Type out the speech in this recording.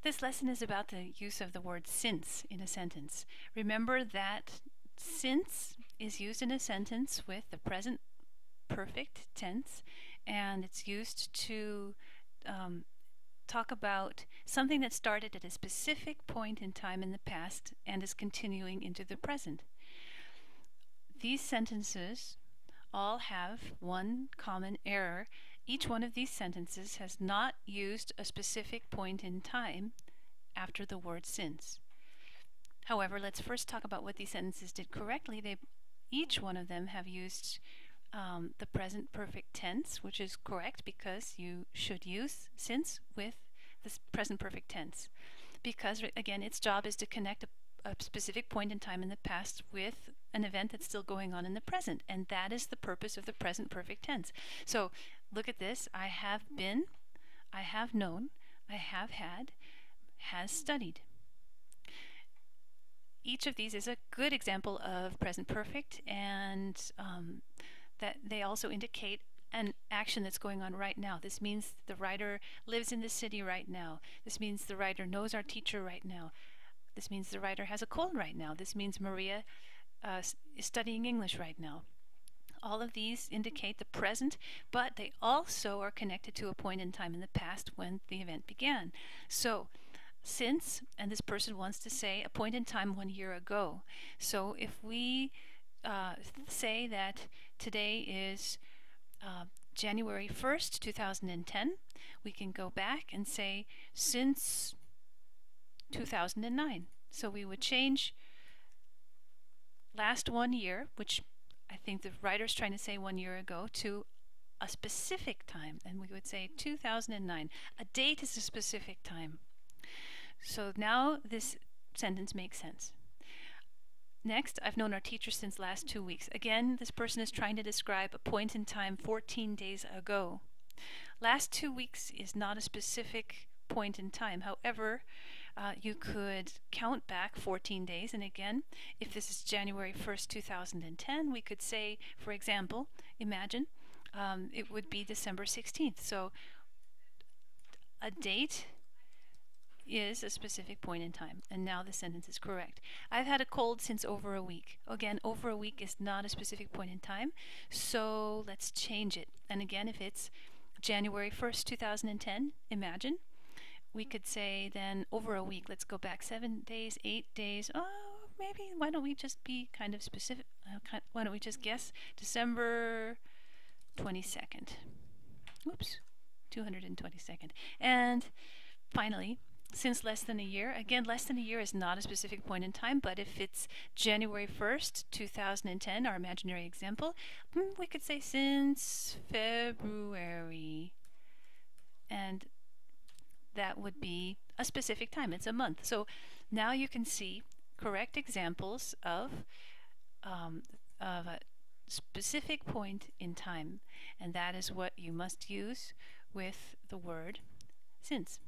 This lesson is about the use of the word since in a sentence. Remember that since is used in a sentence with the present perfect tense, and it's used to talk about something that started at a specific point in time in the past and is continuing into the present. These sentences all have one common error. Each one of these sentences has not used a specific point in time after the word since. However, let's first talk about what these sentences did correctly. Each one of them have used the present perfect tense, which is correct because you should use since with the present perfect tense. Because, again, its job is to connect a specific point in time in the past with an event that's still going on in the present, and that is the purpose of the present perfect tense. So look at this. I have been, I have known, I have had, has studied. Each of these is a good example of present perfect, and that they also indicate an action that's going on right now. This means the writer lives in the city right now. This means the writer knows our teacher right now. This means the writer has a cold right now. This means Maria is studying English right now. All of these indicate the present, but they also are connected to a point in time in the past when the event began. So, since, and this person wants to say a point in time 1 year ago. So if we say that today is January 1st, 2010, we can go back and say since 2009. So we would change last 1 year, which I think the writer's trying to say 1 year ago, to a specific time, and we would say 2009. A date is a specific time. So now this sentence makes sense. Next, I've known our teacher since last 2 weeks. Again, this person is trying to describe a point in time 14 days ago. Last 2 weeks is not a specific point in time. However, you could count back 14 days, and again, if this is January 1st, 2010, we could say, for example, imagine it would be December 16th. So a date is a specific point in time, and now the sentence is correct. I've had a cold since over a week. Again, over a week is not a specific point in time, so let's change it. And again, if it's January 1st, 2010, imagine, we could say then over a week, let's go back 7 days, 8 days, maybe why don't we just be kind of specific, why don't we just guess December 22nd. Oops, 222nd. And finally, since less than a year, again, less than a year is not a specific point in time, but if it's January 1st, 2010, our imaginary example, we could say since February, and that would be a specific time. It's a month. So now you can see correct examples of a specific point in time, and that is what you must use with the word since.